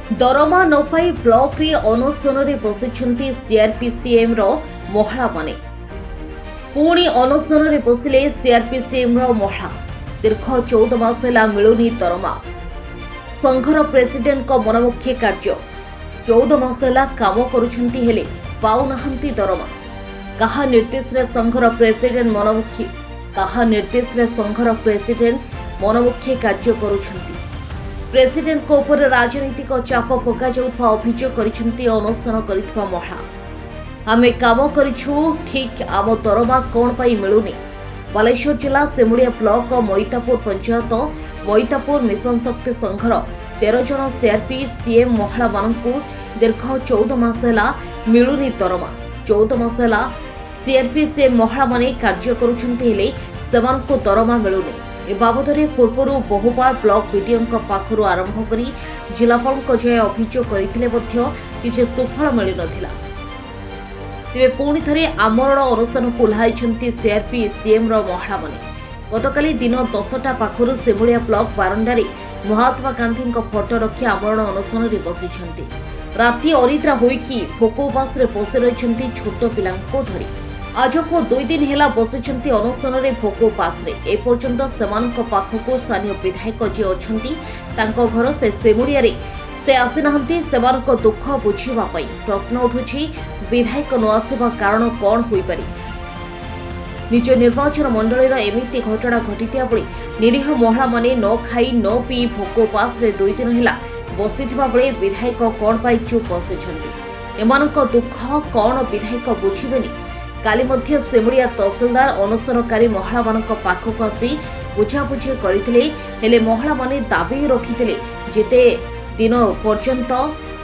दरमा न पाई ब्लॉक रे अनशन बसिछंती सीआरपीसीएम रो महिला माने पुणी अनशन बसिले सीआरपीसीएम रो महिला दीर्घ 14 मास है मिलुनी दरमा संघर प्रेसिडेंट को मनमुखी कार्य 14 मास है काम करुछंती हेले पाउनाहंती दरमा कहा निर्देश रे संघर प्रेसिडेंट मनमुखी कहा निर्देश रे संघर प्रेसिडेंट मनमुखी कार्य करुछंती प्रेसिडेंट को ऊपर राजनीतिक चाप पका जाउथवा अभियोग करिसेंती अनशन करिथवा महिला आमे काम करिछु ठीक आम दरमा कोन पाई मिलुनी बालेश्वर जिला सेमुड़िया ब्लॉक मैतापुर पंचायत मैतापुर मिशन शक्ति संघर 13 जन सीआरपी सीएम महिला मानकु दीर्घ 14 मास है मिलुनी दरमा 14 मास है सीआरपी सीएम महिला माने कार्य करुछंती हेले सेमानकु दरमा मिलुनी ए बाबदरे पूर्व बहुबार ब्लॉक बीडीओ पाखर आरंभ कर जिलापाल जाए अभियोग करते किसी सुफल मिल ना तेज पुणी थे आमरण अनशन को ओह्लैंट सीआरपी सीएम महिला मैंने गतकाली दिन 10टा पाखर सेमुड़िया ब्लॉक बारंडारे महात्मा गांधी फोटो रखी आमरण अनशन बसी राति अनिद्रा होईकि भोक उपास बसी रही छोट पिला धरी आज को 2 दिन है बसिछंती अनशन भोक उपास एपर्यंत सेमानक पाखकु स्थानीय विधायक जी अच्छा घर से सेमुड़िया से आसी नाहंती सेमानक दुख बुझीबा पई प्रश्न उठुछि विधायक न आसिबा कारण कौन होई पारि निज निर्वाचन मंडलीर एमिति घटना घटितिया बळी निरीह महिला माने न खाई न पी भोक उपास 2 दिन है बसिथिबा बळे विधायक कौन पाई चुप बसिछंती एमानक दुख कौन विधायक बुझिबेनी काली मध्य सेमुड़िया तहसिलदार अनशनकारी महिला मानक पाखक आसी बुझाबुझी करथिले हेले महिला माने दाबी रखिथिले जेते दिन पर्यंत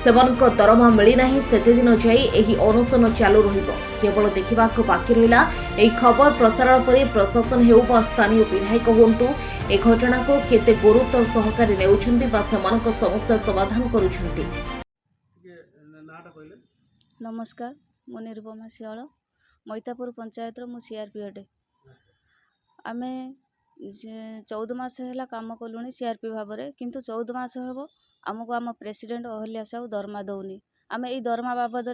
सेमानक दरमा मिली नाही सेते दिन जाई एही अनशन चालू रहिबो केवल देखिबाक बाकी रहिला एही खबर प्रसारण पर प्रशासन हेउ बा स्थानीय विधायक होंतु ए घटना को केते गुरुतर सहकारी नेउछंती बा सेमानक समस्या समाधान करूछंती। नमस्कार मो निरुपमा सियाल मैतापुर पंचायत मु सीआरपी अटे आमे 14 मास है काम कलुणी सीआरपी भाव में किंतु 14 मास हम आमको आम प्रेसिडेंट अहल्या साहू दरमा दौनी आमे ई दरमा बाबद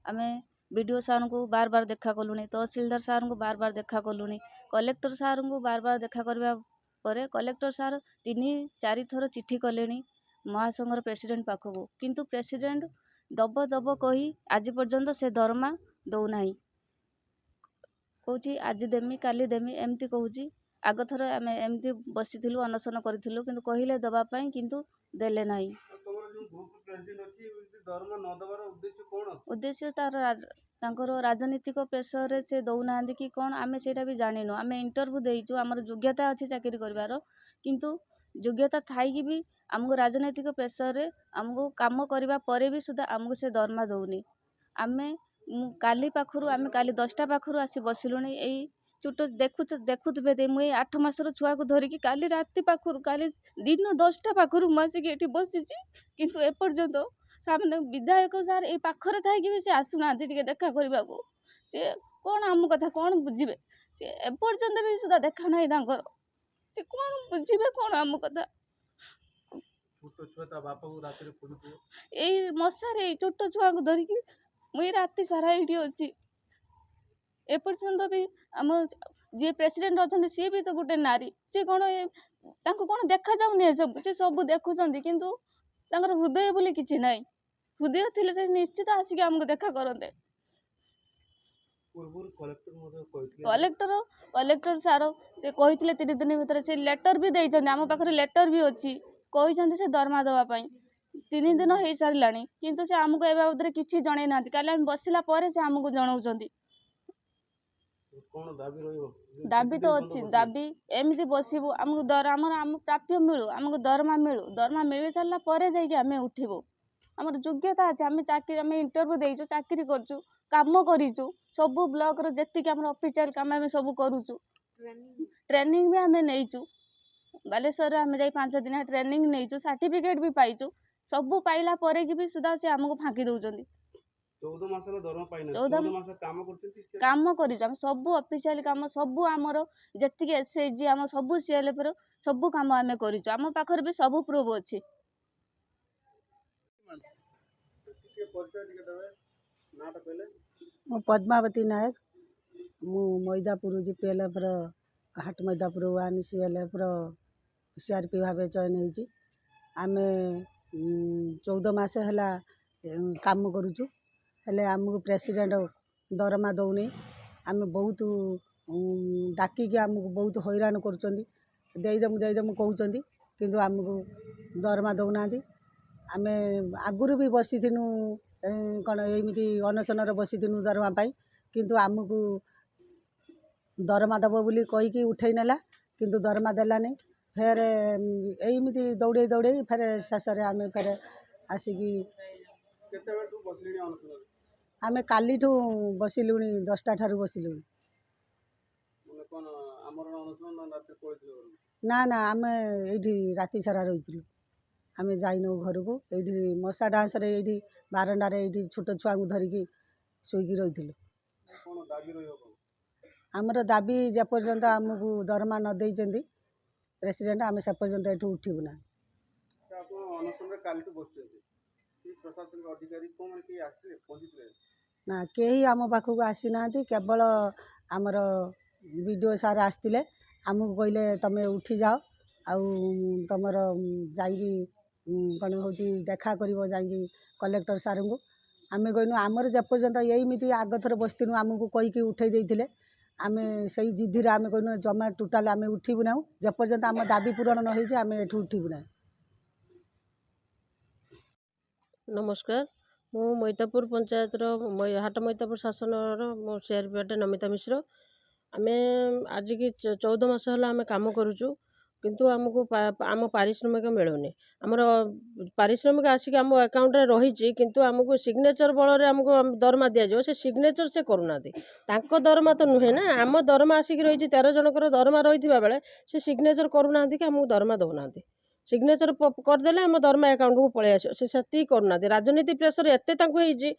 आमे बीडीओ सार को बार बार देखा कलुणी तहसीलदार सार को बार बार देखा कलुणी कलेक्टर सार को बार बार देखा करबा परे कलेक्टर सार 3-4 थर चिठी कले महासंघर प्रेसिडेंट पाखक किंतु प्रेसिडेंट दब दब कही आज पर्यंत से दरमा दौना कौची आज देमी काली देमी एमती कहूची आग थर आम एमती बसीलु अनशन करूँ कि कहले दवापाई किंतु देले नहीं उद्देश्य तार राजनीतिक प्रेसर से दौना कि कौन आमे सेटा भी जानिनु आमे इंटरव्यू देइचु आमर योग्यता अच्छी चाकरी करबार किंतु योग्यता थाई भी आमको राजनीतिक प्रेसर आमको काम करबा परे भी सुधा आमको से दरमा दौनी आमे काली पाखरु आमे काली 10टा पाखरु आसी बसिलुणी एई चुट देखुथे मुझे 8 मासर छुआ को धरिकी काली राति पाखरु काली दिन 10टा पाखरु मुझे ये बसीची किंतु एपर्यंत सामने विधायक सार ये पाखरे थाई भी से आसुना देखा करने को सी कौन आम कथा कौन बुझे सी एपर्यंत भी सुधा देखा ना सी कौन बुझे कौन आम कथा यही मशारे छोट छुआ को धरिकी मुझे राति सारा ये अच्छी एपर्यंत भी आम जी प्रेसिडेंट अच्छा सी भी तो गोटे नारी सी कौन कौन देखा जाऊनी सब सी सब देखुं किंतु हृदय बोली किसी ना हृदय थे से निश्चित आसिक आमको देखा करते कलेक्टर सार से कहते 3 दिन भितर से लेटर भी देते आम पाखे लेटर भी अच्छी कहते से दरमा दवापाई 3 दिन हो सारा किंतु से आमको ए बाबद किसी जन ना काली बसला से आमको जनाऊँ दाबी तो अच्छी दाबी एमती बसबू आमको आम प्राप्य मिलू आमको दरमा मिल सारा पर जाइए उठबू आम योग्यता अच्छे आम चाकरी आम इंटरव्यू देचु चाकरी करूँ काम करूँ सबू ब्लॉक जी आम ऑफिशियल काम आम सब करूँ ट्रेनिंग भी आम नहींचु बालेश्वर आम जा 5 दिन ट्रेनिंग नहींचु सर्टिफिकेट भी पाइचु सबू पाइला पर भी सुधा से आमको फाँकी दौरान 14 मास दरमा पाई ना 14 मास काम करछंती काम करूँ सब ऑफिशियल काम सब आमर जी एसएचजी आम सब सीएलएफ सब काम आम करूँ आम पाखर भी सब प्रूफ अच्छी ଟିକେ ପରିଚୟ ଟିକେ ଦେବେ ନାଁଟା କହିଲେ। ମୁଁ ପଦ୍ମାବତୀ ନାୟକ। ମୁଁ ମଇଦାପୁର ଜିପିଏଲ୍ଏଫ୍ର ହାଟ ମଇଦାପୁର 1 CLFର CRP ଭାବେ ଚୟନ ହେଇଛି। ଆମେ 14 ମାସ ହେଲା କାମ କରୁଛୁ, ହେଲେ ଆମକୁ ପ୍ରେସିଡେଣ୍ଟ ଦରମା ଦେଉନି। ଆମେ ବହୁତ ଡାକିକି ଆମକୁ ବହୁତ ହଇରାଣ କରୁଛନ୍ତି, ଦେଇଦେମୁ କହୁଛନ୍ତି, କିନ୍ତୁ ଆମକୁ ଦରମା ଦେଉନାହାନ୍ତି। ଆମେ ଆଗରୁ ବି ବସିଥିନୁ କ'ଣ ଏମିତି ଅନଶନରେ ବସିଥିନୁ ଦରମା ପାଇଁ, କିନ୍ତୁ ଆମକୁ ଦରମା ଦେବ ବୋଲି କହିକି ଉଠେଇ ନେଲା, କିନ୍ତୁ ଦରମା ଦେଲାନି। ଫେରେ ଏମିତି ଦୌଡ଼େଇ ଫେରେ ଶେଷରେ ଆମେ ଫେରେ ଆସିକି କେତେବେଳଠୁ ବସିଲେଣି ଅନଶନରେ? ଆମେ କାଲିଠୁ ବସିଲୁଣି, 10ଟା ଠାରୁ ବସିଲୁଣି। ମାନେ କ'ଣ ଆମର ଅନଶନ ନା ରାତିରେ ପଳେଇଥିଲେ ଘରକୁ? ନା ଆମେ ଏଇଠି ରାତି ସାରା ରହିଥିଲୁ, ଆମେ ଯାଇନୁ ଘରକୁ। ଏଇଠି ମଶା ଡାଁସରେ ଏଇଠି ବାରଣ୍ଡାରେ ଏଇଠି ଛୋଟ ଛୁଆଙ୍କୁ ଧରିକି ଶୋଇକି ରହିଥିଲୁ। କ'ଣ ଦାବି ରହିବ କ'ଣ? ଆମର ଦାବି ଯେପର୍ଯ୍ୟନ୍ତ ଆମକୁ ଦରମା ନ ଦେଇଛନ୍ତି ପ୍ରେସିଡେଣ୍ଟ, ଆମେ ସେ ପର୍ଯ୍ୟନ୍ତ ଏଠୁ ଉଠିବୁ ନା। ଆପଣ ଅନଶନରେ କାଲିଠୁ ବସୁଛନ୍ତି, କି ପ୍ରଶାସନିକ ଅଧିକାରୀ କ'ଣ କେହି ଆସିଥିଲେ ପହଞ୍ଚିଥିଲେ? ନା, କେହି ଆମ ପାଖକୁ ଆସିନାହାନ୍ତି। କେବଳ ଆମର BDO ସାର୍ ଆସିଥିଲେ, ଆମକୁ କହିଲେ ତମେ ଉଠିଯାଅ, ଆଉ ତମର ଯାଇକି କ'ଣ ହେଉଛି ଦେଖା କରିବ ଯାଇକି କଲେକ୍ଟର ସାର୍ଙ୍କୁ। ଆମେ କହିନୁ ଆମର ଯେପର୍ଯ୍ୟନ୍ତ ଏଇମିତି ଆଗଥର ବସିଥିନୁ ଆମକୁ କହିକି ଉଠେଇ ଦେଇଥିଲେ, ଆମେ ସେଇ ଜିଦ୍ଦିରେ ଆମେ କହିନୁ ଜମା ଟୋଟାଲ୍ ଆମେ ଉଠିବୁ ନାହୁଁ, ଯେପର୍ଯ୍ୟନ୍ତ ଆମ ଦାବି ପୂରଣ ନ ହେଇଛି ଆମେ ଏଠୁ ଉଠିବୁ ନାହିଁ। ନମସ୍କାର, ମୁଁ ମଇଦାପୁର ପଞ୍ଚାୟତର ହାଟ ମଇଦାପୁର ଶାସନର ମୋ CRP ନମିତା ମିଶ୍ର। ଆମେ ଆଜିକି 14 ମାସ ହେଲା ଆମେ କାମ କରୁଛୁ, କିନ୍ତୁ ଆମକୁ ଆମ ପାରିଶ୍ରମିକ ମିଳୁନି। ଆମର ପାରିଶ୍ରମିକ ଆସିକି ଆମ ଆକାଉଣ୍ଟରେ ରହିଛି, କିନ୍ତୁ ଆମକୁ ସିଗ୍ନେଚର ବଳରେ ଆମକୁ ଦରମା ଦିଆଯିବ, ସେ ସିଗ୍ନେଚର ସେ କରୁନାହାନ୍ତି। ତାଙ୍କ ଦରମା ତ ନୁହେଁ ନା, ଆମ ଦରମା ଆସିକି ରହିଛି 13 ଜଣଙ୍କର ଦରମା ରହିଥିବା ବେଳେ ସେ ସିଗ୍ନେଚର କରୁନାହାନ୍ତି କି ଆମକୁ ଦରମା ଦେଉନାହାନ୍ତି। ସିଗ୍ନେଚର କରିଦେଲେ ଆମ ଦରମା ଆକାଉଣ୍ଟକୁ ପଳେଇ ଆସିବ, ସେ ସେତିକି କରୁନାହାନ୍ତି। ରାଜନୀତି ପ୍ରେସର ଏତେ ତାଙ୍କୁ ହେଇଛି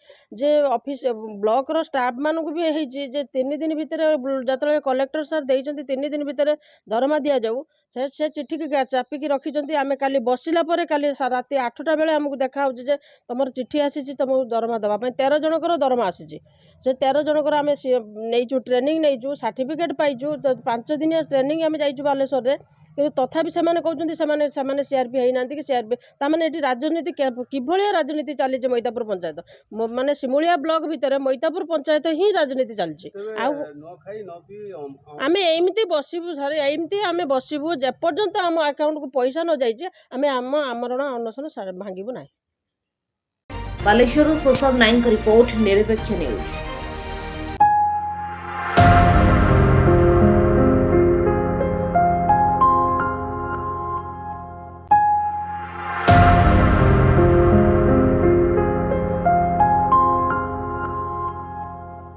ଯେ ଅଫିସ ବ୍ଲକର ଷ୍ଟାଫମାନଙ୍କୁ ବି ହେଇଛି ଯେ 3 ଦିନ ଭିତରେ ଯେତେବେଳେ କଲେକ୍ଟର ସାର୍ ଦେଇଛନ୍ତି 3 ଦିନ ଭିତରେ ଦରମା ଦିଆଯାଉ, ସେ ଚିଠିକି ଚାପିକି ରଖିଛନ୍ତି। ଆମେ କାଲି ବସିଲା ପରେ କାଲି ରାତି 8ଟା ବେଳେ ଆମକୁ ଦେଖାହେଉଛି ଯେ ତୁମର ଚିଠି ଆସିଛି ତୁମକୁ ଦରମା ଦେବା ପାଇଁ। 13 ଜଣଙ୍କର ଦରମା ଆସିଛି। ସେ 13 ଜଣଙ୍କର ଆମେ ନେଇଛୁ, ଟ୍ରେନିଂ ନେଇଛୁ, ସାର୍ଟିଫିକେଟ୍ ପାଇଛୁ। 5 ଦିନିଆ ଟ୍ରେନିଂ ଆମେ ଯାଇଛୁ ବାଲେଶ୍ୱରରେ, କିନ୍ତୁ ତଥାପି ସେମାନେ କହୁଛନ୍ତି ସେମାନେ CRP ହେଇନାହାନ୍ତି କି CRP। ତାମାନେ ଏଠି ରାଜନୀତି କିଭଳିଆ ରାଜନୀତି ଚାଲିଛି ମଇଦାପୁର ପଞ୍ଚାୟତ, ମାନେ ଶିମୁଳିଆ ବ୍ଲକ ଭିତରେ ମଇଦାପୁର ପଞ୍ଚାୟତ ହିଁ ରାଜନୀତି ଚାଲିଛି। ଆଉ ଆମେ ଏମିତି ବସିବୁ ସାର୍, ଏମିତି ଆମେ ବସିବୁ ଯେପର୍ଯ୍ୟନ୍ତ ଆମ ଆକାଉଣ୍ଟକୁ ପଇସା ନ ଯାଇଛି ଆମେ ଆମରଣ ଅନଶନ ଭାଙ୍ଗିବୁ ନାହିଁ। ବାଲେଶ୍ୱରରୁ ସୋସାବ ନାଇକଙ୍କ ରିପୋର୍ଟ, ନିରପେକ୍ଷ ନ୍ୟୁଜ୍।